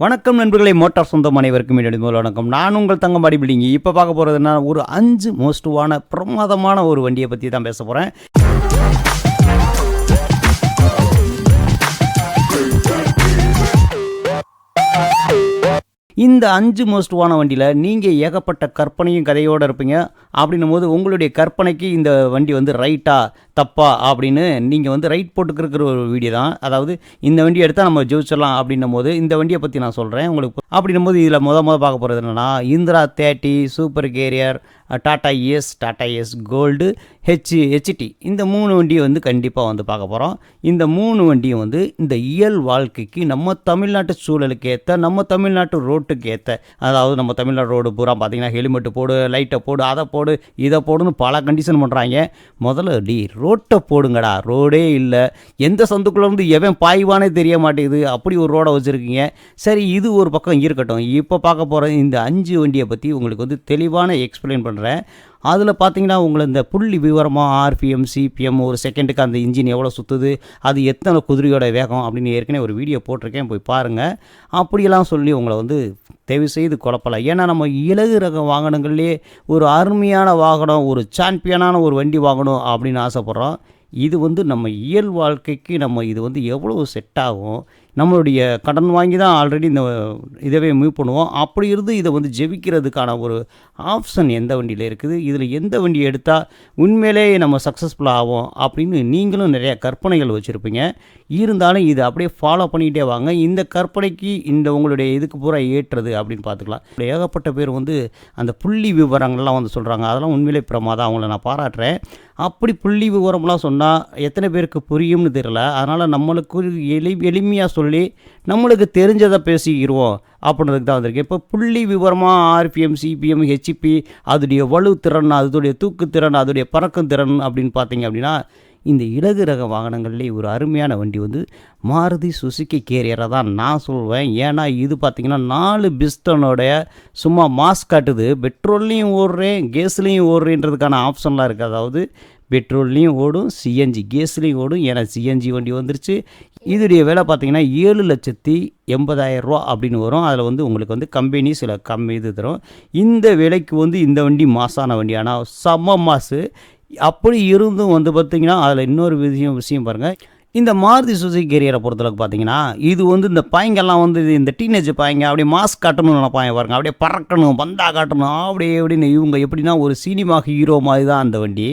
வணக்கம் நண்பர்களே, மோட்டார் சொந்தம் அனைவருக்கும் என்னுடைய முதல் வணக்கம். நான் உங்கள் தங்கம் பாடி பில்டிங். இப்போ பார்க்க போகிறதுனா ஒரு 5 மோஸ்ட்டுவான பிரமாதமான ஒரு வண்டியை பற்றி தான் பேச போகிறேன். இந்த 5 மோஸ்ட்டுவான வண்டியில் நீங்கள் ஏகப்பட்ட கற்பனையும் கதையோடு இருப்பீங்க. அப்படின்னும் போது உங்களுடைய கற்பனைக்கு இந்த வண்டி வந்து ரைட்டா தப்பா அப்படின்னு நீங்கள் வந்து ரைட் போட்டுக்கிற ஒரு வீடியோ தான். அதாவது இந்த வண்டி எடுத்தால் நம்ம ஜெயிச்சிடலாம் அப்படின்னும் போது இந்த வண்டியை பற்றி நான் சொல்கிறேன் உங்களுக்கு. அப்படின்னும் போது இதில் மொதல் பார்க்க போகிறது என்னென்னா, Intra 30, super carrier, Tata Ace gold, HD இந்த 3 வண்டியை வந்து கண்டிப்பாக வந்து பார்க்க போகிறோம். இந்த 3 வண்டியும் வந்து இந்த இயல் வாழ்க்கைக்கு நம்ம தமிழ்நாட்டு சூழலுக்கு ஏற்ற, நம்ம தமிழ்நாட்டு ரோட்டுக்கு ஏற்ற, அதாவது நம்ம தமிழ்நாடு ரோடு பூரா பார்த்திங்கன்னா ஹெல்மெட்டு போடு, லைட்டை போடு, அதை போடு, இதை போடுன்னு பல கண்டிஷன் பண்ணுறாங்க. முதல்ல ரோட்டை போடுங்கடா, ரோடே இல்லை, எந்த சந்துக்குள்ளேருந்து எவன் பாய்வானே தெரிய மாட்டேங்குது, அப்படி ஒரு ரோடை வச்சுருக்கீங்க. சரி, இது ஒரு பக்கம் இருக்கட்டும். இப்போ பார்க்க போகிற இந்த 5 வண்டியை பற்றி உங்களுக்கு வந்து தெளிவான எக்ஸ்பிளைன் பண்ணுறேன். அதில் பார்த்தீங்கன்னா உங்களை இந்த புள்ளி விவரமாக ஆர்பிஎம், சிபிஎம், ஒரு செகண்டுக்கு அந்த இன்ஜின் எவ்வளோ சுற்றுது, அது எத்தனை குதிரையோட வேகம் அப்படின்னு ஏற்கனவே ஒரு வீடியோ போட்டிருக்கேன், போய் பாருங்கள். அப்படியெல்லாம் சொல்லி உங்களை வந்து தயவு செய்து குழப்பலாம். ஏன்னா நம்ம இலகு ரக வாகனங்கள்லேயே ஒரு அருமையான வாகனம், ஒரு சாம்பியனான ஒரு வண்டி வாங்கணும் அப்படின்னு ஆசைப்பட்றோம். இது வந்து நம்ம இயல் வாழ்க்கைக்கு நம்ம இது வந்து எவ்வளோ செட் ஆகும். நம்மளுடைய கடன் வாங்கி தான் ஆல்ரெடி இந்த இதவே மூவ் பண்ணுவோம். அப்படி இருந்து இதை வந்து ஜெயிக்கிறதுக்கான ஒரு ஆப்ஷன் எந்த வண்டியில் இருக்குது, இதில் எந்த வண்டி எடுத்தால் உண்மையிலே நம்ம சக்ஸஸ்ஃபுல்லாக ஆகும் அப்படின்னு நீங்களும் நிறையா கற்பனைகள் வச்சுருப்பீங்க. இருந்தாலும் இதை அப்படியே ஃபாலோ பண்ணிக்கிட்டே வாங்க. இந்த கற்பனைக்கு இந்த உங்களுடைய இதுக்கு பூரா ஏற்றுறது அப்படின்னு பார்த்துக்கலாம். ஏகப்பட்ட பேர் வந்து அந்த புள்ளி விவரங்கள்லாம் வந்து சொல்கிறாங்க. அதெல்லாம் உண்மையிலே பிரமாதம், அவங்கள நான் பாராட்டுறேன். அப்படி புள்ளி விவரம்லாம் சொன்னால் எத்தனை பேருக்கு புரியும்னு தெரியல. அதனால் நம்மளுக்கு எளிமையாக சொல்லி நம்மளுக்கு தெரிஞ்சதை பேசிக்கிடுவோம் அப்படின்றதுக்கு தான் வந்திருக்கு. இப்போ புள்ளி விவரமாக ஆர்பிஎம், சிபிஎம், ஹெச்பி, அதோடைய வலுத்திறன், அதோடைய தூக்குத்திறன், அதோடைய பறக்கும் திறன் அப்படின்னு பார்த்தீங்க அப்படின்னா, இந்த இலகு ரக வாகனங்கள்லேயே ஒரு அருமையான வண்டி வந்து மாருதி சுசுகி கேரியரை தான் நான் சொல்வேன். ஏன்னா இது பார்த்திங்கன்னா 4 பிஸ்டனோடைய சும்மா மாஸ் காட்டுது. பெட்ரோல்லையும் ஓடுறேன், கேஸ்லேயும் ஓடுறேன்றதுக்கான ஆப்ஷன்லாம் இருக்குது. அதாவது பெட்ரோல்லையும் ஓடும், சிஎன்ஜி கேஸ்லேயும் ஓடும். ஏன்னா சிஎன்ஜி வண்டி வந்துருச்சு. இதோடைய விலை பார்த்திங்கன்னா 7,80,000 அப்படின்னு வரும். அதில் வந்து உங்களுக்கு வந்து கம்பெனி சில கம்மி இது தரும். இந்த விலைக்கு வந்து இந்த வண்டி மாசான வண்டி, ஆனால் செம்ம மாசு. அப்படி இருந்தும் வந்து பார்த்திங்கன்னா அதில் இன்னொரு விஷயம் பாருங்கள். இந்த மாருதி சுசுகி கேரியரை பொறுத்தளவுக்கு பார்த்தீங்கன்னா, இது வந்து இந்த பாய்ங்கெல்லாம் வந்து இந்த டீனேஜ் பாய்ங்க அப்படியே மாஸ்க் காட்டணும்னு நினைப்பாங்க பாருங்க, அப்படியே பறக்கணும், பந்தா காட்டணும், அப்படியே எப்படின்னு இவங்க எப்படின்னா ஒரு சினிமா ஹீரோ மாதிரி தான் அந்த வண்டி.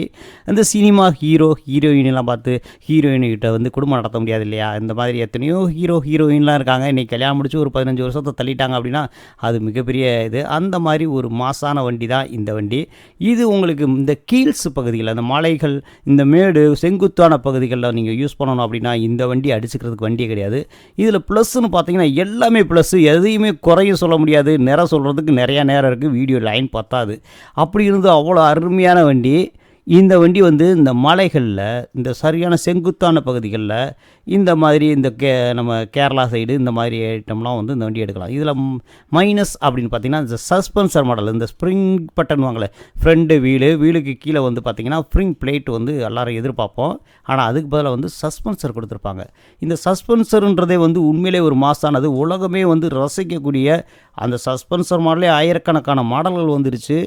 அந்த சினிமா ஹீரோயினெல்லாம் பார்த்து ஹீரோயின்கிட்ட வந்து குடும்பம் நடத்த முடியாது இல்லையா? இந்த மாதிரி எத்தனையோ ஹீரோயின்லாம் இருக்காங்க. இன்றைக்கி கல்யாணம் முடிச்சு ஒரு 15 வருஷத்தை தள்ளிட்டாங்க அப்படின்னா அது மிகப்பெரிய இது. அந்த மாதிரி ஒரு மாசான வண்டி தான் இந்த வண்டி. இது உங்களுக்கு இந்த கீல்ஸ் பகுதிகளில், அந்த மலைகள், இந்த மேடு, செங்குத்தான பகுதிகளில் நீங்கள் யூஸ் பண்ணணும் அப்படின்னா இந்த வண்டி அடிச்சுக்கிறதுக்கு வண்டியே கிடையாது. இதில் ப்ளஸ்ன்னு பார்த்தீங்கன்னா எல்லாமே ப்ளஸ்ஸு, எதையுமே குறையும் சொல்ல முடியாது. நேரம் சொல்கிறதுக்கு நிறையா நேரம் இருக்குது, வீடியோ லைன் பத்தாது. அப்படி இருந்து அவ்வளோ அருமையான வண்டி. இந்த வண்டி வந்து இந்த மலைகளில், இந்த சரியான செங்குத்தான பகுதிகளில், இந்த மாதிரி இந்த நம்ம கேரளா சைடு இந்த மாதிரி ஐட்டம்லாம் வந்து இந்த வண்டி எடுக்கலாம். இதில் மைனஸ் அப்படின்னு பார்த்தீங்கன்னா இந்த சஸ்பென்சர் மாடல், இந்த ஸ்ப்ரிங் பட்டன் வாங்கலை, ஃப்ரண்ட் வீலுக்கு கீழே வந்து பார்த்திங்கன்னா ஸ்ப்ரிங் பிளேட் வந்து எல்லோரும் எதிர்பார்ப்போம். ஆனால் அதுக்கு பதிலாக வந்து சஸ்பென்சர் கொடுத்துருப்பாங்க. இந்த சஸ்பென்சருன்றதே வந்து உண்மையிலே ஒரு மாசானது, உலகமே வந்து ரசிக்கக்கூடிய அந்த சஸ்பென்சர் மாடலே ஆயிரக்கணக்கான மாடல்கள் வந்துருச்சு.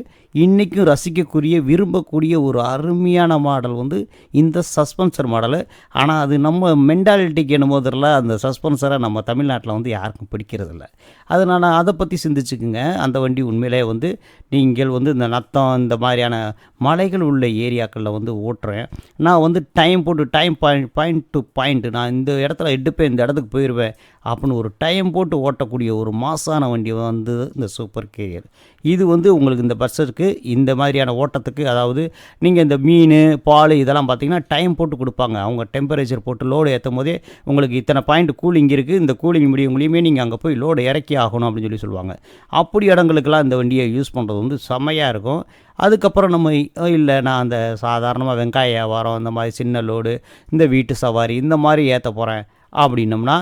இன்றைக்கும் ரசிக்கக்கூடிய, விரும்பக்கூடிய ஒரு அருமையான மாடல் வந்து இந்த சஸ்பென்சர் மாடலு. ஆனால் அது நம்ம மென்டாலிட்டிக்கு என்னும் போதில் அந்த சஸ்பென்சரை நம்ம தமிழ்நாட்டில் வந்து யாருக்கும் பிடிக்கிறதில்ல. அதனால் அதை பற்றி சிந்திச்சுக்குங்க. அந்த வண்டி உண்மையிலே வந்து நீங்கள் வந்து இந்த நத்தம், இந்த மாதிரியான மலைகள் உள்ள ஏரியாக்களில் வந்து ஓட்டுறேன். நான் வந்து டைம் பாயிண்ட் டு பாயிண்ட், நான் இந்த இடத்துல எடுப்பேன், இந்த இடத்துக்கு போயிடுவேன் அப்படின்னு ஒரு டைம் போட்டு ஓட்டக்கூடிய ஒரு மாசான வண்டி வந்து இந்த சூப்பர் கேரியர். இது வந்து உங்களுக்கு இந்த பஸ்ஸுக்கு இந்த மாதிரியான ஓட்டத்துக்கு, அதாவது நீங்கள் இந்த மீன், பால் இதெல்லாம் பார்த்திங்கன்னா டைம் போட்டு கொடுப்பாங்க. அவங்க டெம்பரேச்சர் போட்டு லோடு ஏற்றும் போதே உங்களுக்கு இத்தனை பாயிண்ட் கூலிங் இருக்குது, இந்த கூலிங் முடியுமே நீங்கள் அங்கே போய் லோடு இறக்கி ஆகணும் அப்படின்னு சொல்லுவாங்க. அப்படி இடங்களுக்கெல்லாம் இந்த வண்டியை யூஸ் பண்ணுறது வந்து செம்மையாக இருக்கும். அதுக்கப்புறம் நம்ம இல்லை, நான் அந்த சாதாரணமாக வெங்காய வியாபாரம், இந்த மாதிரி சின்ன லோடு, இந்த வீட்டு சவாரி இந்த மாதிரி ஏற்ற போகிறேன் அப்படின்னம்னா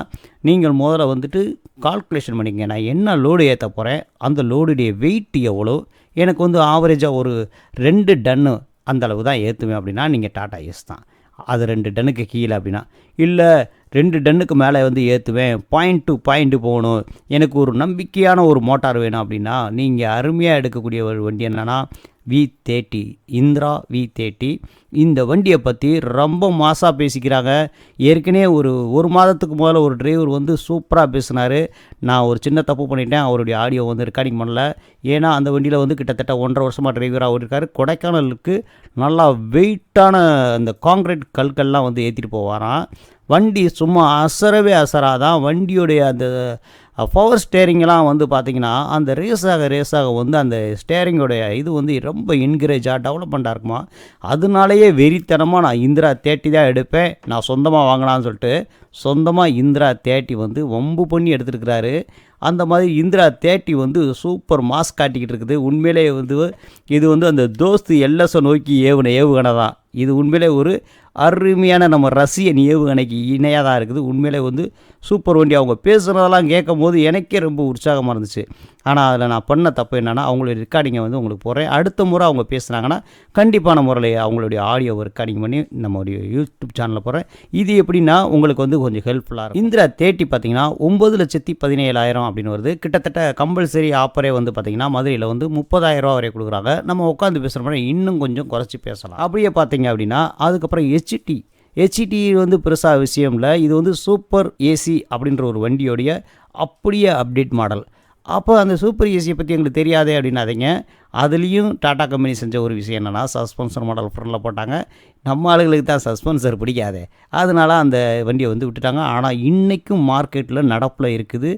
நீங்கள் முதல்ல வந்துட்டு கால்குலேஷன் பண்ணிக்கங்க. நான் என்ன லோடு ஏற்ற போகிறேன், அந்த லோடுடைய வெயிட் எவ்வளோ, எனக்கு வந்து ஆவரேஜாக ஒரு 2 டன்னு அந்தளவு தான் ஏற்றுவேன் அப்படின்னா நீங்கள் டாடா எஸ் தான். அது 2 டன்னுக்கு கீழே அப்படின்னா இல்லை 2 டன்னுக்கு மேலே வந்து ஏற்றுவேன், பாயிண்ட் டு பாயிண்ட் போகணும், எனக்கு ஒரு நம்பிக்கையான ஒரு மோட்டார் வேணும் அப்படின்னா நீங்கள் அருமையாக எடுக்கக்கூடிய ஒரு வண்டி என்னென்னா V30, இந்திரா V30. இந்த வண்டியை பற்றி ரொம்ப மாசாக பேசிக்கிறாங்க. ஏற்கனவே ஒரு மாதத்துக்கு முதல்ல ஒரு டிரைவர் வந்து சூப்பராக பேசினார். நான் ஒரு சின்ன தப்பு பண்ணிட்டேன், அவருடைய ஆடியோ வந்து ரெக்கார்டிங் பண்ணல. ஏன்னா அந்த வண்டியில் வந்து கிட்டத்தட்ட 1.5 வருஷமாக டிரைவராக இருக்கார். கொடைக்கானலுக்கு நல்லா வெயிட்டான அந்த காங்கிரீட் கற்கள்லாம் வந்து ஏற்றிட்டு போவாராம். வண்டி சும்மா அசரவே அசராதான். வண்டியுடைய அந்த பவர் ஸ்டேரிங்கெலாம் வந்து பார்த்திங்கன்னா அந்த ரேஸாக வந்து அந்த ஸ்டேரிங்கோடைய இது வந்து ரொம்ப என்கரேஜாக டெவலப்மெண்ட்டாக இருக்குமா. அதனாலேயே வெறித்தனமாக நான் இந்திரா 30 தான் எடுப்பேன், நான் சொந்தமாக வாங்கலாம்னு சொல்லிட்டு சொந்தமாக இந்திரா 30 வந்து வம்பு பண்ணி எடுத்துருக்கிறாரு. அந்த மாதிரி இந்திரா 30 வந்து சூப்பர் மாஸ் காட்டிக்கிட்டு இருக்குது. உண்மையிலே வந்து இது வந்து அந்த தோஸ்து எல்எஸை நோக்கி ஏவுகணை தான். இது உண்மையிலே ஒரு அருமையான நம்ம ரஷ்யன் ஏவுகணைக்கு இணையாக தான் இருக்குது. உண்மையிலே வந்து சூப்பர் வண்டி. அவங்க பேசுகிறதெல்லாம் கேட்கும் போது எனக்கே ரொம்ப உற்சாகமாக இருந்துச்சு. ஆனால் அதில் நான் பண்ண தப்பு என்னென்னா அவங்களுடைய ரெக்கார்டிங்கை வந்து உங்களுக்கு போடுறேன். அடுத்த முறை அவங்க பேசுனாங்கன்னா கண்டிப்பான முறையில் அவங்களுடைய ஆடியோ ரெக்கார்டிங் பண்ணி நம்மளுடைய யூடியூப் சேனலில் போடுறேன். இது எப்படின்னா உங்களுக்கு வந்து கொஞ்சம் ஹெல்ப்ஃபுல்லாக இருக்கும். இந்திரா 30 பார்த்திங்கன்னா 9,17,000 அப்படின்னு வருது. கிட்டத்தட்ட கம்பல்சரி ஆஃபரே வந்து பார்த்திங்கன்னா மதுரையில் வந்து 30,000 வரை கொடுக்குறாங்க. நம்ம உட்காந்து பேசுகிற மாதிரி இன்னும் கொஞ்சம் குறைச்சி பேசலாம். அப்படியே பார்த்தீங்க அப்படின்னா அதுக்கப்புறம் ஹெச்டி வந்து பெருசாக விஷயம் இல்லை. இது வந்து சூப்பர் ஏசி அப்படின்ற ஒரு வண்டியோடைய அப்படியே அப்டேட் மாடல். அப்போ அந்த சூப்பர் ஏசியை பற்றி எங்களுக்கு தெரியாதே அப்படின்னாதீங்க. அதுலேயும் டாடா கம்பெனி செஞ்ச ஒரு விஷயம் என்னென்னா சஸ்பென்சர் மாடல் ஃப்ரண்டில் போட்டாங்க. நம்ம ஆளுகளுக்கு தான் சஸ்பென்சர் பிடிக்காதே, அதனால அந்த வண்டியை வந்து விட்டுட்டாங்க. ஆனால் இன்றைக்கும் மார்க்கெட்டில் நடப்பில் இருக்குது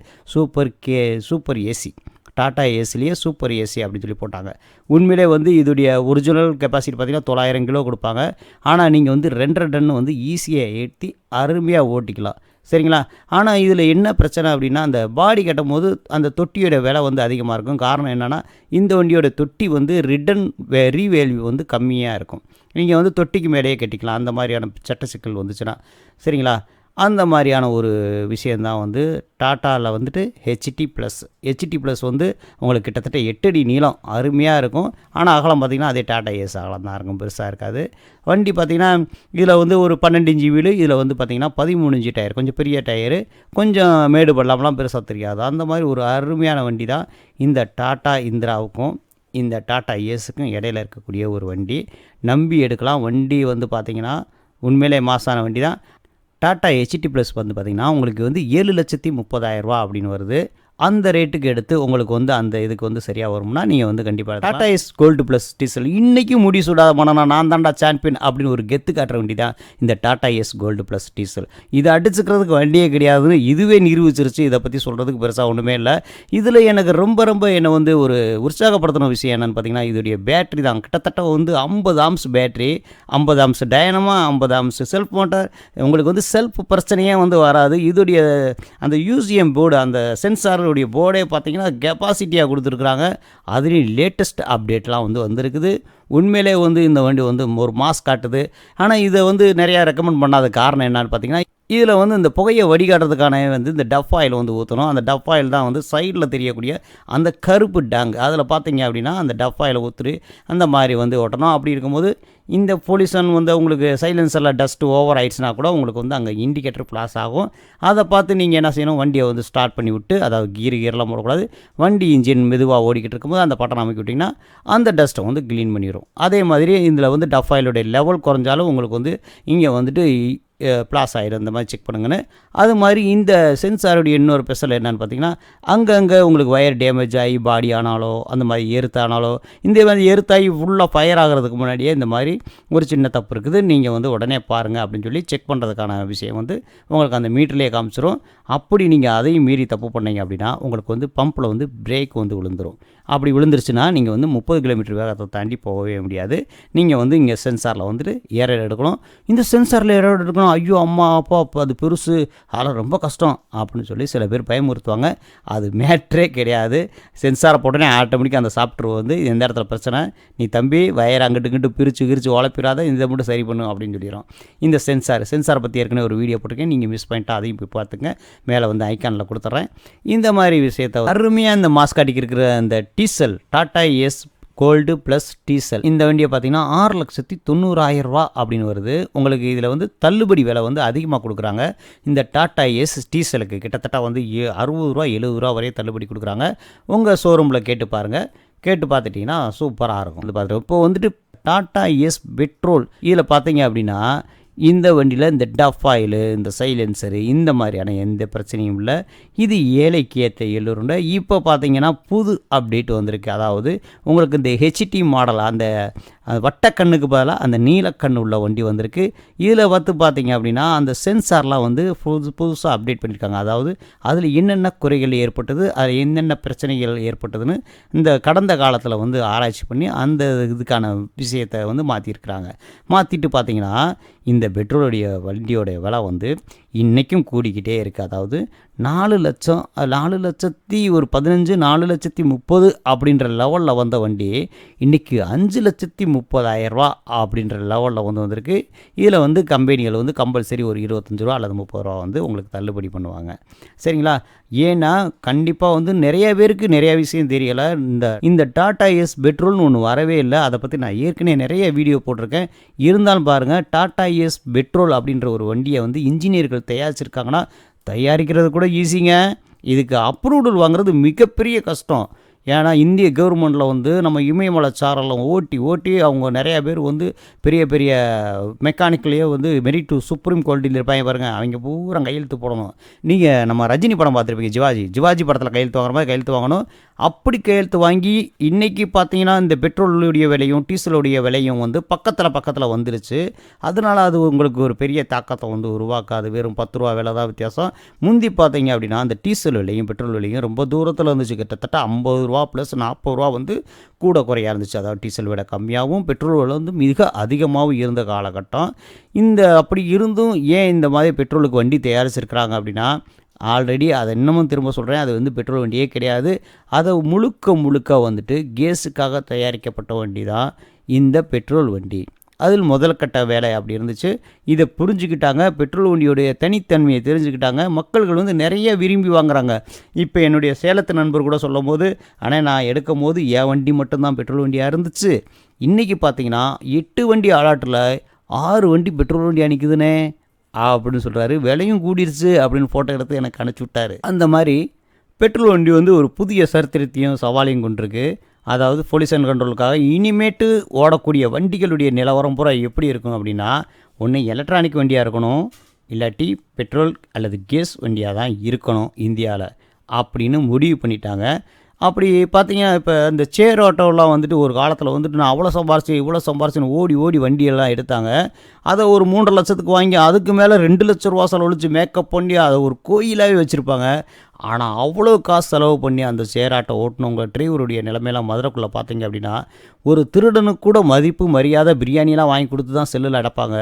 சூப்பர் ஏசி. டாடா ஏசிலேயே சூப்பர் ஏசி அப்படின்னு சொல்லி போட்டாங்க. உண்மையிலே வந்து இதோடைய ஒரிஜினல் கெப்பாசிட்டி பார்த்திங்கன்னா 900 கிலோ கொடுப்பாங்க. ஆனால் நீங்கள் வந்து 2.5 டன் வந்து ஈஸியாக ஏற்றி அருமையாக ஓட்டிக்கலாம், சரிங்களா. ஆனால் இதில் என்ன பிரச்சனை அப்படின்னா அந்த பாடி கட்டும் போது அந்த தொட்டியோட விலை வந்து அதிகமாக இருக்கும். காரணம் என்னென்னா இந்த வண்டியோட தொட்டி வந்து ரீவேல்யூ வந்து கம்மியாக இருக்கும். நீங்கள் வந்து தொட்டிக்கு மேலேயே கட்டிக்கலாம், அந்த மாதிரியான சட்ட சிக்கல் வந்துச்சுன்னா, சரிங்களா. அந்த மாதிரியான ஒரு விஷயந்தான் வந்து டாட்டாவில் வந்துட்டு ஹெச்டி ப்ளஸ் வந்து உங்களுக்கு கிட்டத்தட்ட 8 அடி நீளம் அருமையாக இருக்கும். ஆனால் அகலம் பார்த்திங்கன்னா அதே டாட்டா ஏஸ் அகலம் தான் இருக்கும், பெருசாக இருக்காது. வண்டி பார்த்திங்கன்னா இதில் வந்து ஒரு 12 இன்ச்சு வீலு, இதில் வந்து பார்த்திங்கன்னா 13 இன்ச்சு டயர், கொஞ்சம் பெரிய டயரு, கொஞ்சம் மேடு பள்ளம்லாம் பெருசாக தெரியாது. அந்த மாதிரி ஒரு அருமையான வண்டி தான் இந்த டாட்டா இந்திராவுக்கும் இந்த டாட்டா ஏஸுக்கும் இடையில இருக்கக்கூடிய ஒரு வண்டி. நம்பி எடுக்கலாம். வண்டி வந்து பார்த்திங்கன்னா உண்மையிலே மாசான வண்டி தான். டாட்டா ஹெச்டி ப்ளஸ் வந்து பார்த்திங்கன்னா உங்களுக்கு வந்து 7,30,000 அப்படின்னு வருது. அந்த ரேட்டுக்கு எடுத்து உங்களுக்கு வந்து அந்த இதுக்கு வந்து சரியாக வரும்னா நீங்கள் வந்து கண்டிப்பாக Tata Ace gold plus diesel இன்றைக்கும் முடி சுடாத மனனா நான் தாண்டா சாம்பியன் அப்படின்னு ஒரு கெத்து காட்டுற வண்டி தான் இந்த Tata Ace gold plus diesel. இதை அடிச்சுக்கிறதுக்கு வண்டியே கிடையாதுன்னு இதுவே நிரூபிச்சிருச்சு. இதை பற்றி சொல்கிறதுக்கு பெருசாக ஒன்றுமே இல்லை. இதில் எனக்கு ரொம்ப என்னை வந்து ஒரு உற்சாகப்படுத்தின விஷயம் என்னென்னு பார்த்தீங்கன்னா இதோடைய பேட்ரி தான். கிட்டத்தட்ட வந்து 50 amps battery, 50 amps dynamo, 50 amps self motor. உங்களுக்கு வந்து செல்ஃப் பிரச்சனையே வந்து வராது. இதோடைய அந்த யூசிஎம் போர்டு, அந்த சென்சார் போர்டே பார்த்தீங்கன்னா கெப்பாசிட்டியாக கொடுத்துருக்குறாங்க. அதுலேயும் லேட்டஸ்ட் அப்டேட்லாம் வந்து வந்திருக்குது. உண்மையிலே வந்து இந்த வண்டி வந்து ஒரு மாஸ் காட்டுது. ஆனால் இதை வந்து நிறையா ரெக்கமெண்ட் பண்ணாத காரணம் என்னன்னு பார்த்தீங்கன்னா இதில் வந்து இந்த புகையை வடிகாட்டுறதுக்கான வந்து இந்த டஃப் ஆயில் வந்து ஊற்றணும். அந்த டஃப் ஆயில் தான் வந்து சைடில் தெரியக்கூடிய அந்த கருப்பு டேங்க், அதில் பார்த்தீங்க அப்படின்னா அந்த டஃப் ஆயில் ஊற்றி அந்த மாதிரி வந்து ஓட்டணும். அப்படி இருக்கும்போது இந்த பொல்யூஷன் வந்து உங்களுக்கு சைலன்சரில் டஸ்ட்டு ஓவர் ஆயிடுச்சுனா கூட உங்களுக்கு வந்து அங்கே இண்டிகேட்டர் ஃப்ளாஷ் ஆகும். அதை பார்த்து நீங்கள் என்ன செய்யணும், வண்டியை வந்து ஸ்டார்ட் பண்ணி விட்டு, அதாவது கீரெலாம் போடக்கூடாது, வண்டி இன்ஜின் மெதுவாக ஓடிக்கிட்டு இருக்கும்போது அந்த பட்டன் அமைக்கி விட்டிங்கன்னா அந்த டஸ்ட்டை வந்து க்ளீன் பண்ணிடும். அதே மாதிரி இதில் வந்து டஃப் ஆயிலுடைய லெவல் குறைஞ்சாலும் உங்களுக்கு வந்து இங்கே வந்துட்டு ப்ளாஸ் ஆகிடும். இந்த மாதிரி செக் பண்ணுங்கன்னு. அது மாதிரி இந்த சென்சாருடைய இன்னொரு ஸ்பெஷல் என்னென்னு பார்த்தீங்கன்னா அங்கங்கே உங்களுக்கு வயர் டேமேஜ் ஆகி பாடி ஆனாலோ அந்த மாதிரி எர்த்தானாலோ இந்த மாதிரி எர்த்தாகி ஃபுல்லாக ஃபயர் ஆகிறதுக்கு முன்னாடியே இந்த மாதிரி ஒரு சின்ன தப்பு இருக்குது, நீங்கள் வந்து உடனே பாருங்கள் அப்படின்னு சொல்லி செக் பண்ணுறதுக்கான விஷயம் வந்து உங்களுக்கு அந்த மீட்டர்லேயே காமிச்சிரும். அப்படி நீங்கள் அதையும் மீறி தப்பு பண்ணீங்க அப்படின்னா உங்களுக்கு வந்து பம்பில் வந்து பிரேக் வந்து விழுந்துடும். அப்படி விழுந்துருச்சுன்னா நீங்கள் வந்து 30 கிலோமீட்டர் வேகத்தை தாண்டி போகவே முடியாது. நீங்கள் வந்து இங்கே சென்சாரில் வந்துட்டு ஏரர் எடுக்கணும். இந்த சென்சாரில் ஏரர் எடுக்கணும், ஐயோ அம்மா அப்பா அப்போ அது பெருசு, அதெல்லாம் ரொம்ப கஷ்டம் அப்படின்னு சொல்லி சில பேர் பயமுறுத்துவாங்க. அது மேட்ரே கிடையாது. சென்சாரை போட்டோன்னே ஆட்டோமேட்டிக்காக அந்த சாஃப்ட்வேர் வந்து எந்த இடத்துல பிரச்சனை, நீ தம்பி வயர் அங்கிட்டு இங்கிட்டு பிரித்து உழப்பிடாத, இதை மட்டும் சரி பண்ணும் அப்படின்னு சொல்லிடும். இந்த சென்சாரை பற்றி ஏற்கனவே ஒரு வீடியோ போட்டிருக்கேன், நீங்கள் மிஸ் பண்ணிட்டா அதையும் போய் பார்த்துங்க, மேலே வந்து ஐக்கானில் கொடுத்துட்றேன். இந்த மாதிரி விஷயத்தை அருமையாக இந்த மாஸ்க் அடிக்கிற அந்த diesel Tata Ace gold plus diesel. இந்த வண்டியை பார்த்தீங்கன்னா 6,90,000 ரூபா அப்படின்னு வருது. உங்களுக்கு இதில் வந்து தள்ளுபடி விலை வந்து அதிகமாக கொடுக்குறாங்க. இந்த டாடா ஏஸ் டீசலுக்கு கிட்டத்தட்ட வந்து 60 ரூபா 70 ரூபா வரையும் தள்ளுபடி கொடுக்குறாங்க. உங்கள் ஷோரூமில் கேட்டு பாருங்கள். கேட்டு பார்த்துட்டிங்கன்னா சூப்பராக இருக்கும். வந்து பார்த்துட்டு இப்போ வந்துட்டு டாடா ஏஸ் பெட்ரோல் இதில் பார்த்தீங்க அப்படின்னா இந்த வண்டியில் இந்த டஃப் ஆயிலு, இந்த சைலன்சரு, இந்த மாதிரியான எந்த பிரச்சனையும் இல்லை. இது ஏழைக்கு ஏற்ற எல்லோருண்ட. இப்போ பார்த்தீங்கன்னா புது அப்டேட் வந்திருக்கு. அதாவது உங்களுக்கு இந்த ஹெச்டி மாடல் அந்த வட்டக்கண்ணுக்கு பதிலாக அந்த நீலக்கண்ணு உள்ள வண்டி வந்திருக்கு. இதில் பார்த்தீங்க அப்படின்னா அந்த சென்சார்லாம் வந்து புதுசாக அப்டேட் பண்ணியிருக்காங்க. அதாவது அதில் என்னென்ன குறைகள் ஏற்பட்டது, அதில் என்னென்ன பிரச்சனைகள் ஏற்பட்டதுன்னு இந்த கடந்த காலத்தில் வந்து ஆராய்ச்சி பண்ணி அந்த இதுக்கான விஷயத்தை வந்து மாற்றிருக்கிறாங்க. மாற்றிட்டு பார்த்தீங்கன்னா இந்த பெட்ரோலுடைய வண்டியோடைய விலை வந்து இன்றைக்கும் கூடிக்கிட்டே இருக்குது. அதாவது 4,15,000 4,30,000 அப்படின்ற லெவலில் வந்த வண்டி இன்றைக்கி 5,30,000 ரூபா அப்படின்ற லெவலில் வந்திருக்கு. இதில் வந்து கம்பெனிகள் வந்து கம்பல்சரி ஒரு 25 ரூபா அல்லது 30 ரூபா வந்து உங்களுக்கு தள்ளுபடி பண்ணுவாங்க. சரிங்களா? ஏன்னா கண்டிப்பாக வந்து நிறைய பேருக்கு நிறைய விஷயம் தெரியலை. இந்த டாடா ஏஸ் பெட்ரோல்னு ஒன்று வரவே இல்லை. அதை பற்றி நான் ஏற்கனவே நிறைய வீடியோ போட்டிருக்கேன். இருந்தாலும் பாருங்கள், டாடா ஏஸ் பெட்ரோல் அப்படின்ற ஒரு வண்டியை வந்து இன்ஜினியர்கள் தயாரிச்சிருக்காங்கன்னா தயாரிக்கிறது கூட ஈஸிங்க. இதுக்கு அப்ரூவல் வாங்குறது மிகப்பெரிய கஷ்டம். ஏன்னா இந்திய கவர்மெண்ட்டில் வந்து நம்ம இமயமலை சாரெல்லாம் ஓட்டி அவங்க நிறையா பேர் வந்து பெரிய பெரிய மெக்கானிக்கலையே வந்து மெரிட் டு சுப்ரீம் குவாலிட்டியில் இருப்பாங்க பாருங்கள். அவங்க பூரா கையெழுத்து போடணும். நீங்கள் நம்ம ரஜினி படம் பார்த்துருப்பீங்க, சிவாஜி படத்தில் கையெழுத்து வாங்குற மாதிரி கையெழுத்து வாங்கணும். அப்படி கையெழுத்து வாங்கி இன்றைக்கி பார்த்தீங்கன்னா இந்த பெட்ரோலுடைய விலையும் டீசலுடைய விலையும் வந்து பக்கத்தில் வந்துருச்சு. அதனால் அது உங்களுக்கு ஒரு பெரிய தாக்கத்தை வந்து உருவாக்காது. வெறும் 10 ரூபா விலை தான் வித்தியாசம். முந்தி பார்த்தீங்க அப்படின்னா அந்த டீசல் விலையும் பெட்ரோல் விலையும் ரொம்ப தூரத்தில் இருந்துச்சு. கிட்டத்தட்ட 50 ரூபா ப்ளஸ் 40 ரூபா வந்து கூட குறையாக இருந்துச்சு. அதாவது டீசல் விலை கம்மியாகவும் பெட்ரோல் விலை வந்து மிக அதிகமாகவும் இருந்த காலகட்டம். அப்படி இருந்தும் ஏன் இந்த மாதிரி பெட்ரோலுக்கு வண்டி தயாரிச்சிருக்கிறாங்க அப்படின்னா, ஆல்ரெடி அதை இன்னமும் திரும்ப சொல்கிறேன், அது வந்து பெட்ரோல் வண்டியே கிடையாது. அதை முழுக்க வந்துட்டு கேஸுக்காக தயாரிக்கப்பட்ட வண்டி தான் இந்த பெட்ரோல் வண்டி. அதில் முதல் கட்ட வேலை அப்படி இருந்துச்சு. இதை புரிஞ்சுக்கிட்டாங்க, பெட்ரோல் வண்டியோடைய தனித்தன்மையை தெரிஞ்சுக்கிட்டாங்க. மக்கள்கள் வந்து நிறைய விரும்பி வாங்குறாங்க. இப்போ என்னுடைய சேலத்து நண்பர் கூட சொல்லும் போது, ஆனால் நான் எடுக்கும் போது என் வண்டி மட்டும்தான் பெட்ரோல் வண்டியாக இருந்துச்சு. இன்றைக்கி பார்த்தீங்கன்னா 8 வண்டி ஆளாட்டில் 6 வண்டி பெட்ரோல் வண்டியாக நிற்குதுனே அப்படின்னு சொல்கிறாரு. விலையும் கூடிருச்சு அப்படின்னு ஃபோட்டோ எடுத்து எனக்கு அனுப்பிச்சி விட்டார். அந்த மாதிரி பெட்ரோல் வண்டி வந்து ஒரு புதிய சரித்திரத்தையும் சவாலையும் கொண்டிருக்கு. அதாவது பொல்யூஷன் கண்ட்ரோலுக்காக இனிமேட்டு ஓடக்கூடிய வண்டிகளுடைய நிலவரம் பூரா எப்படி இருக்கும் அப்படின்னா, ஒன்று எலக்ட்ரானிக் வண்டியாக இருக்கணும், இல்லாட்டி பெட்ரோல் அல்லது கேஸ் வண்டியாக தான் இருக்கணும் இந்தியாவில் அப்படின்னு முடிவு பண்ணிட்டாங்க. அப்படி பார்த்தீங்கன்னா இப்போ இந்த சேர் ஆட்டோலாம் வந்துட்டு ஒரு காலத்தில் வந்துட்டு நான் அவ்வளோ சம்பாரிச்சு இவ்வளோ சம்பாரிச்சுன்னு ஓடி வண்டியெல்லாம் எடுத்தாங்க. அதை ஒரு 3.5 லட்சத்துக்கு வாங்கி அதுக்கு மேலே 2 லட்ச ரூபா செலவழித்து மேக்கப் பண்ணி அதை ஒரு கோயிலாகவே வச்சுருப்பாங்க. ஆனால் அவ்வளோ காசு செலவு பண்ணி அந்த சேர் ஆட்டோ ஓட்டினவங்க டிரைவருடைய நிலைமையெல்லாம் மதுரைக்குள்ளே பார்த்தீங்க அப்படின்னா, ஒரு திருடனுக்கு கூட மதிப்பு மரியாதை பிரியாணிலாம் வாங்கி கொடுத்து தான் செல்லில் அடைப்பாங்க.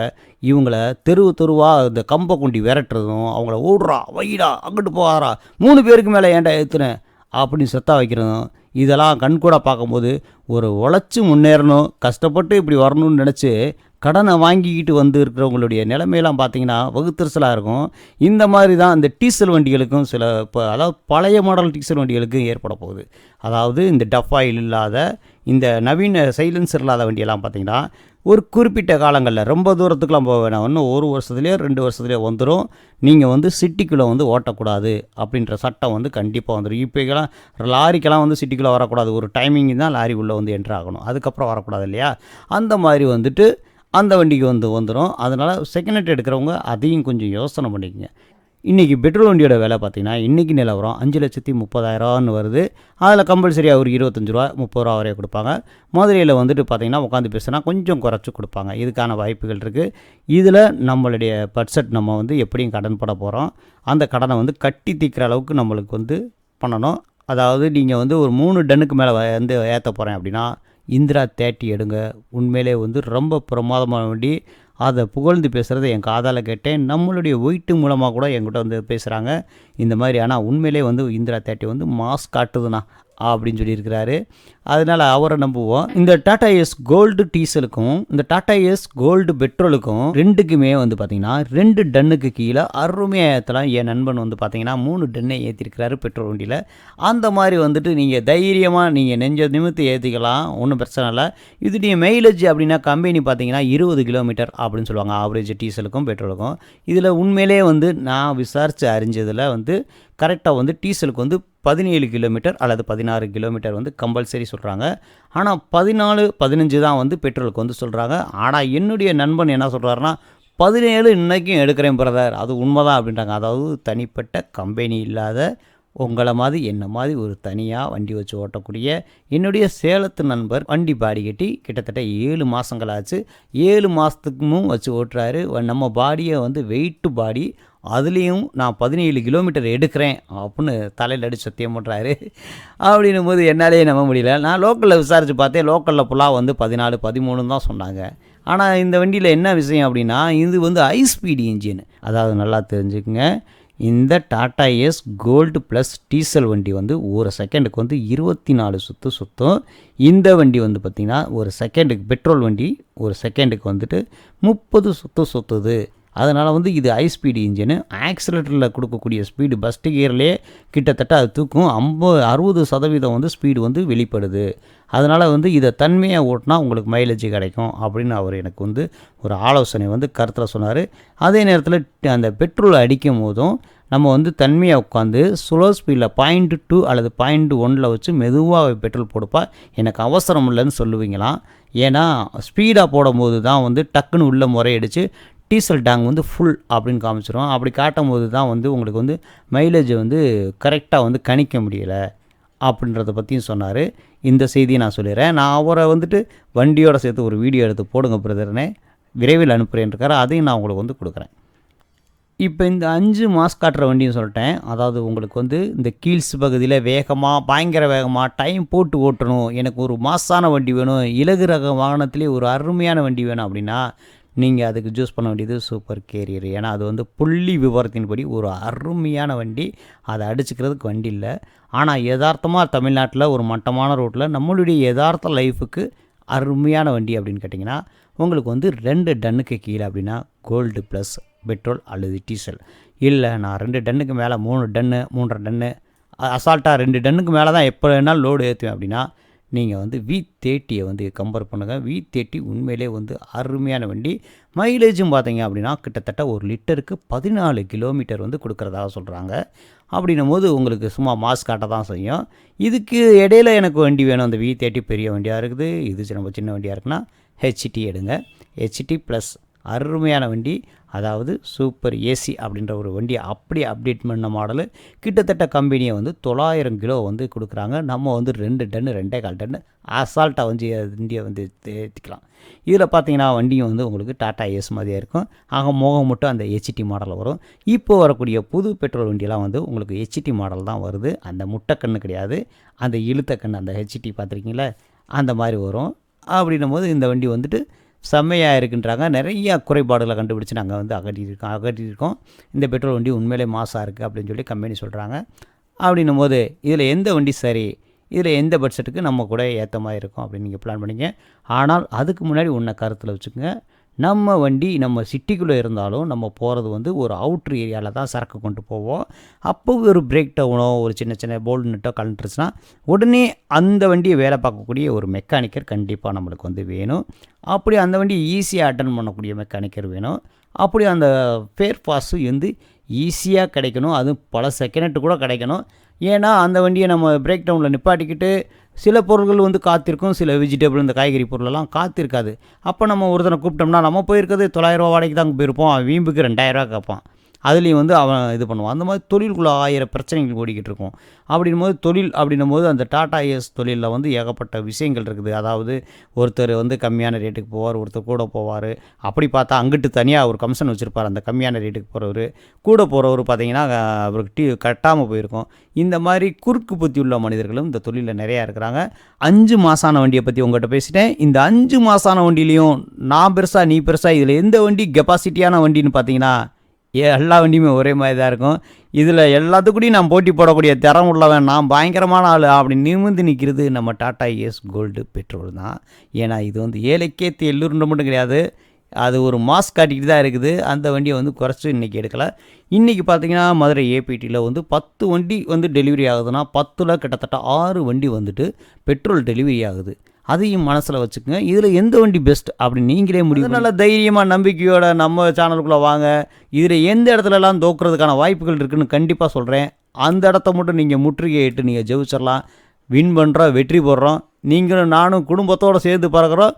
இவங்கள தெருவாக இந்த கம்பை கொண்டு விரட்டுறதும், அவங்கள ஓடுறா வைடா அங்கிட்டு போகாரா 3 பேருக்கு மேலே ஏன்டா ஏற்றுனேன் அப்படின்னு செத்தா வைக்கிறதும், இதெல்லாம் கண்கூட பார்க்கும்போது ஒரு உழைச்சி முன்னேறணும், கஷ்டப்பட்டு இப்படி வரணும்னு நினச்சி கடனை வாங்கிக்கிட்டு வந்து இருக்கிறவங்களுடைய நிலைமையெல்லாம் பார்த்திங்கன்னா வகுத்தரிசலாக இருக்கும். இந்த மாதிரி தான் இந்த டீசல் வண்டிகளுக்கும் அதாவது பழைய மாடல் டீசல் வண்டிகளுக்கும் ஏற்பட போகுது. அதாவது இந்த டஃப் ஆயில் இல்லாத இந்த நவீன சைலன்சர் இல்லாத வண்டியெல்லாம் பார்த்திங்கன்னா ஒரு குறிப்பிட்ட காலங்களில் ரொம்ப தூரத்துக்குலாம் போக வேணாம், இன்னும் 1 வருஷத்துலேயோ 2 வருஷத்துலேயோ வந்துடும். நீங்கள் வந்து சிட்டிக்குள்ளே வந்து ஓட்டக்கூடாது அப்படின்ற சட்டம் வந்து கண்டிப்பாக வந்துடும். இப்போக்கெல்லாம் லாரிக்கெல்லாம் வந்து சிட்டிக்குள்ளே வரக்கூடாது, ஒரு டைமிங் தான் லாரி உள்ளே வந்து என்ட்ரு ஆகணும், அதுக்கப்புறம் வரக்கூடாது இல்லையா? அந்த மாதிரி வந்துட்டு அந்த வண்டிக்கு வந்துடும். அதனால் செகண்ட் ஹேண்ட் எடுக்கிறவங்க அதையும் கொஞ்சம் யோசனை பண்ணிக்கங்க. இன்றைக்கி பெட்ரோல் வண்டியோட விலை பார்த்திங்கன்னா இன்றைக்கி நிலவரம் 5,30,000 வருது. அதில் கம்பல்சரியாக ஒரு 25 ரூபா 30 ரூபா வரையும் கொடுப்பாங்க. மதுரையில் வந்துட்டு பார்த்திங்கன்னா உட்காந்து பேசுனா கொஞ்சம் குறைச்சி கொடுப்பாங்க. இதுக்கான வாய்ப்புகள் இருக்குது. இதில் நம்மளுடைய பட்ஜெட் நம்ம வந்து எப்படியும் கடன் பட போகிறோம். அந்த கடனை வந்து கட்டி தீர்க்கிற அளவுக்கு நம்மளுக்கு வந்து பண்ணணும். அதாவது நீங்கள் வந்து ஒரு 3 டன்னுக்கு மேலே வந்து ஏற்ற போகிறேன் அப்படின்னா இந்திரா 30 எடுங்க. உண்மையிலே வந்து ரொம்ப பிரமாதமான வண்டி. அதை புகழ்ந்து பேசுகிறத என் காதால் கேட்டேன். நம்மளுடைய ஒயிட்டு மூலமாக கூட என்கிட்ட வந்து பேசுகிறாங்க இந்த மாதிரி. ஆனால் உண்மையிலே வந்து இந்திரா 30 வந்து மாஸ் காட்டுதுண்ணா அப்படின்னு சொல்லியிருக்கிறாரு. அதனால் அவரை நம்புவோம். இந்த டாடா ஏஸ் கோல்டு டீசலுக்கும் இந்த டாடா ஏஸ் கோல்டு பெட்ரோலுக்கும் ரெண்டுக்குமே வந்து பார்த்தீங்கன்னா 2 டன்னுக்கு கீழே அருமையாக ஏற்றலாம். என் நண்பன் வந்து பார்த்தீங்கன்னா 3 டன்னை ஏற்றிருக்கிறாரு பெட்ரோல் வண்டியில். அந்த மாதிரி வந்துட்டு நீங்கள் தைரியமாக நீங்கள் நெஞ்ச நிமித்து ஏற்றிக்கலாம், ஒன்றும் பிரச்சனை இல்லை. இதுடைய மைலேஜ் அப்படின்னா கம்பெனி பார்த்தீங்கன்னா 20 கிலோமீட்டர் அப்படின்னு சொல்லுவாங்க ஆவரேஜ் டீசலுக்கும் பெட்ரோலுக்கும். இதில் உண்மையிலே வந்து நான் விசாரித்து அறிஞ்சதில் வந்து கரெக்டாக வந்து டீசலுக்கு வந்து 17 கிலோமீட்டர் அல்லது 16 கிலோமீட்டர் வந்து கம்பல்சரி சொல்கிறாங்க. ஆனால் 14, 15 தான் வந்து பெட்ரோலுக்கு வந்து சொல்கிறாங்க. ஆனால் என்னுடைய நண்பன் என்ன சொல்கிறாருன்னா 17 இன்றைக்கும் எடுக்கிறேன் பிரதர், அது உண்மைதான் அப்படின்றாங்க. அதாவது தனிப்பட்ட கம்பெனி இல்லாத உங்களை மாதிரி என்ன மாதிரி ஒரு தனியாக வண்டி வச்சு ஓட்டக்கூடிய என்னுடைய சேலத்து நண்பர் வண்டி பாடி கட்டி கிட்டத்தட்ட 7 மாதங்கள் ஆச்சு. 7 மாதத்துக்கும் வச்சு ஓட்டுறாரு. நம்ம பாடியை வந்து வெயிட்டு பாடி, அதுலேயும் நான் 17 கிலோமீட்டர் எடுக்கிறேன் அப்படின்னு தலையில் அடித்து சத்தியம் பண்ணுறாரு. அப்படின்னும் போது என்னாலேயே நம்ப முடியல. நான் லோக்கலில் விசாரித்து பார்த்தேன். லோக்கலில் ஃபுல்லாக வந்து 14, 13 தான் சொன்னாங்க. ஆனால் இந்த வண்டியில் என்ன விஷயம் அப்படின்னா, இது வந்து ஹை ஸ்பீடு இன்ஜின். அதாவது நல்லா தெரிஞ்சுக்குங்க, இந்த Tata Ace gold plus diesel வண்டி வந்து ஒரு செகண்டுக்கு வந்து 24 சுற்று சுற்றும். இந்த வண்டி வந்து பார்த்திங்கன்னா ஒரு செகண்டுக்கு பெட்ரோல் வண்டி ஒரு செகண்டுக்கு வந்துட்டு 30 சுற்று சுற்றுது. அதனால் வந்து இது ஹை ஸ்பீடு இன்ஜினு. ஆக்சிலேட்டரில் கொடுக்கக்கூடிய ஸ்பீடு ஃபஸ்ட்டு கியர்லேயே கிட்டத்தட்ட அது தூக்கும் 60% வந்து ஸ்பீடு வந்து வெளிப்படுது. அதனால் வந்து இதை தன்மையாக ஓட்டினா உங்களுக்கு மைலேஜ் கிடைக்கும் அப்படின்னு அவர் எனக்கு வந்து ஒரு ஆலோசனை வந்து கருத்தில் சொன்னார். அதே நேரத்தில் அந்த பெட்ரோல் அடிக்கும் போதும் நம்ம வந்து தன்மையாக உட்காந்து ஸ்லோ ஸ்பீடில் 0.2 அல்லது 0.1 வச்சு மெதுவாக பெட்ரோல் போடுப்பா, எனக்கு அவசரம் இல்லைன்னு சொல்லுவீங்களாம். ஏன்னா ஸ்பீடாக போடும்போது தான் வந்து டக்குன்னு உள்ள முறையடிச்சு டீசல் டேங்க் வந்து ஃபுல் அப்படின்னு காமிச்சிடும். அப்படி காட்டும் போது தான் வந்து உங்களுக்கு வந்து மைலேஜை வந்து கரெக்டாக வந்து கணிக்க முடியலை அப்படின்றத பற்றியும் சொன்னார். இந்த செய்தியை நான் சொல்லிடுறேன். நான் அவரை வந்துட்டு வண்டியோடு சேர்த்து ஒரு வீடியோ எடுத்து போடுங்க பிரதர்னே, விரைவில் அனுப்புகிறேன்ருக்காரு. அதையும் நான் உங்களுக்கு வந்து கொடுக்குறேன். இப்போ இந்த 5 மாஸ் காட்டுற வண்டின்னு சொல்லிட்டேன். அதாவது உங்களுக்கு வந்து இந்த கீல்ஸ் பகுதியில் வேகமாக பயங்கர வேகமாக டைம் போட்டு ஓட்டணும், எனக்கு ஒரு மாஸான வண்டி வேணும், இலகு ரக வாகனத்திலே ஒரு அருமையான வண்டி வேணும் அப்படின்னா நீங்கள் அதுக்கு சூஸ் பண்ண வேண்டியது சூப்பர் கேரியர். ஏன்னா அது வந்து புள்ளி விவரத்தின்படி ஒரு அருமையான வண்டி. அதை அடிச்சுக்கிறதுக்கு வண்டி இல்லை. ஆனால் யதார்த்தமாக தமிழ்நாட்டில் ஒரு மட்டமான ரோட்டில் நம்மளுடைய யதார்த்த லைஃபுக்கு அருமையான வண்டி அப்படின்னு கேட்டிங்கன்னா உங்களுக்கு வந்து 2 டன்னுக்கு கீழே அப்படின்னா கோல்டு ப்ளஸ் பெட்ரோல் அல்லது டீசல். இல்லை நான் 2 டன்னுக்கு மேலே 3 டன்னு 3.5 டன்னு அசால்ட்டாக 2 டன்னுக்கு மேலே தான் எப்போ வேணாலும் லோடு ஏற்றுவேன் அப்படின்னா நீங்கள் வந்து V30 வந்து கம்பேர் பண்ணுங்கள். V30 உண்மையிலே வந்து அருமையான வண்டி. மைலேஜும் பார்த்தீங்க அப்படின்னா கிட்டத்தட்ட 1 லிட்டருக்கு 14 கிலோமீட்டர் வந்து கொடுக்குறதாக சொல்கிறாங்க. அப்படின்னும் போது உங்களுக்கு சும்மா மாஸ் காட்ட தான் செய்யும். இதுக்கு இடையில எனக்கு வண்டி வேணும், அந்த V30 பெரிய வண்டியாக இருக்குது, இது நம்ம சின்ன வண்டியாக இருக்குன்னா HT எடுங்க. HT ப்ளஸ் அருமையான வண்டி. அதாவது சூப்பர் ஏசி அப்படின்ற ஒரு வண்டியை அப்படியே அப்டேட் பண்ண மாடலு. கிட்டத்தட்ட கம்பெனியை வந்து 900 கிலோ வந்து கொடுக்குறாங்க. நம்ம வந்து 2 டன்னு 2.25 டன்னு அசால்ட்டாக வந்து வண்டியை வந்து ஏற்றிக்கலாம். இதில் பார்த்தீங்கன்னா வண்டியும் வந்து உங்களுக்கு டாடா ஏஸ் மாதிரியாக இருக்கும். ஆக முகம் மட்டும் அந்த HT மாடலில் வரும். இப்போ வரக்கூடிய புது பெட்ரோல் வண்டியெல்லாம் வந்து உங்களுக்கு HT மாடல் தான் வருது. அந்த முட்டைக்கண்ணு கிடையாது, அந்த இழுத்தக்கண்ணு, அந்த HT பார்த்துருக்கீங்களா, அந்த மாதிரி வரும். அப்படின்னும் போது இந்த வண்டி வந்துட்டு செம்மையாக இருக்குன்றாங்க. நிறைய குறைபாடுகளை கண்டுபிடிச்சி நாங்கள் வந்து அகற்றியிருக்கோம். இந்த பெட்ரோல் வண்டி உண்மையிலே மாசாக இருக்குது அப்படின்னு சொல்லி கம்பெனி சொல்கிறாங்க. அப்படின்னும் போது இதில் எந்த வண்டி சரி, இதில் எந்த பட்ஜெட்டுக்கு நம்ம கூட ஏற்ற மாதிரி இருக்கும் அப்படின்னு நீங்கள் பிளான் பண்ணிங்க. ஆனால் அதுக்கு முன்னாடி ஒன்றை கருத்தில் வச்சுக்கோங்க, நம்ம வண்டி நம்ம சிட்டிக்குள்ளே இருந்தாலும் நம்ம போகிறது வந்து ஒரு அவுட்ரு ஏரியாவில் தான் சரக்கு கொண்டு போவோம். அப்போ ஒரு பிரேக் டவுனோ ஒரு சின்ன சின்ன போல்டு நட்டோ கலண்டுருச்சுன்னா உடனே அந்த வண்டியை வேலை பார்க்கக்கூடிய ஒரு மெக்கானிக்கர் கண்டிப்பாக நம்மளுக்கு வந்து வேணும். அப்படி அந்த வண்டியை ஈஸியாக அட்டன் பண்ணக்கூடிய மெக்கானிக்கர் வேணும். அப்படி அந்த ஃபேர் பாஸு வந்து ஈஸியாக கிடைக்கணும், அதுவும் பல செகண்ட் கூட கிடைக்கணும். ஏன்னா அந்த வண்டியை நம்ம பிரேக் டவுனில் நிப்பாட்டிக்கிட்டு சில பொருட்கள் வந்து காத்திருக்கும், சில வெஜிடபிள் இந்த காய்கறி பொருளெல்லாம் காத்திருக்காது. அப்போ நம்ம ஒருத்தனை கூப்பிட்டோம்னா நம்ம போயிருக்கிறது 900 வாடகைக்கு தான் போயிருப்போம், அவன் வீம்புக்கு 2000 கேட்பான். அதுலேயும் வந்து அவன் இது பண்ணுவான். அந்த மாதிரி தொழிலுக்குள்ளே 1000 பிரச்சனைகள் ஓடிக்கிட்டு இருக்கும். அப்படின்னும் போது தொழில் அப்படின்னும் போது அந்த டாடா ஏஸ் தொழிலில் வந்து ஏகப்பட்ட விஷயங்கள் இருக்குது. அதாவது ஒருத்தர் வந்து கம்மியான ரேட்டுக்கு போவார், ஒருத்தர் கூட போவார். அப்படி பார்த்தா அங்கிட்டு தனியாக ஒரு கமிஷன் வச்சுருப்பார். அந்த கம்மியான ரேட்டுக்கு போகிறவர் கூட போகிறவர் பார்த்தீங்கன்னா அவருக்கு கட்டாமல் போயிருக்கும். இந்த மாதிரி குறுக்கு புத்தி உள்ள மனிதர்களும் இந்த தொழிலில் நிறையா இருக்கிறாங்க. 5 மாசான வண்டியை பற்றி உங்கள்கிட்ட பேசிட்டேன். இந்த 5 மாசான வண்டியிலையும் நான் பெருசாக நீ பெருசாக, இதில் எந்த வண்டி கெப்பாசிட்டியான வண்டின்னு பார்த்தீங்கன்னா எல்லா வண்டியுமே ஒரே மாதிரி தான் இருக்கும். இதில் எல்லாத்துக்கூடயும் நான் போட்டி போடக்கூடிய திறம் உள்ளவன், நான் பயங்கரமான ஆள் அப்படின்னு நிமிர்ந்து நிற்கிறது நம்ம டாடா ஏஸ் கோல்டு பெட்ரோல் தான். ஏன்னா இது வந்து ஏழைக்கே எல்லூருன்ற மட்டும் கிடையாது, அது ஒரு மாஸ் காட்டிக்கிட்டு தான் இருக்குது. அந்த வண்டியை வந்து குறைச்சி இன்றைக்கி எடுக்கலை. இன்றைக்கி பார்த்தீங்கன்னா மதுரை ஏபிடியில் வந்து 10 வண்டி வந்து டெலிவரி ஆகுதுன்னா 10ல் கிட்டத்தட்ட 6 வண்டி வந்துட்டு பெட்ரோல் டெலிவரி ஆகுது. அதையும் மனசில் வச்சுக்கோங்க. இதில் எந்த வண்டி பெஸ்ட் அப்படின்னு நீங்களே முடிவு. நல்ல தைரியமாக நம்பிக்கையோட நம்ம சேனலுக்குள்ளே வாங்க. இதில் எந்த இடத்துலலாம் தோக்குறதுக்கான வாய்ப்புகள் இருக்குதுன்னு கண்டிப்பாக சொல்கிறேன். அந்த இடத்த மட்டும் நீங்கள் முற்றுகையிட்டு நீங்கள் ஜெயிச்சிடலாம். வின் பண்ணுறோம், வெற்றி போடுறோம். நீங்களும் நானும் குடும்பத்தோடு சேர்ந்து பறக்கிறோம்.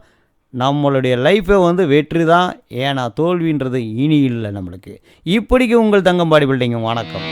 நம்மளுடைய லைஃப்பை வந்து வெற்றி தான். ஏன்னா தோல்வின்றது இனி இல்லை நம்மளுக்கு. இப்படிக்கு உங்கள் தங்கம் பாடி பில்டிங். வணக்கம்.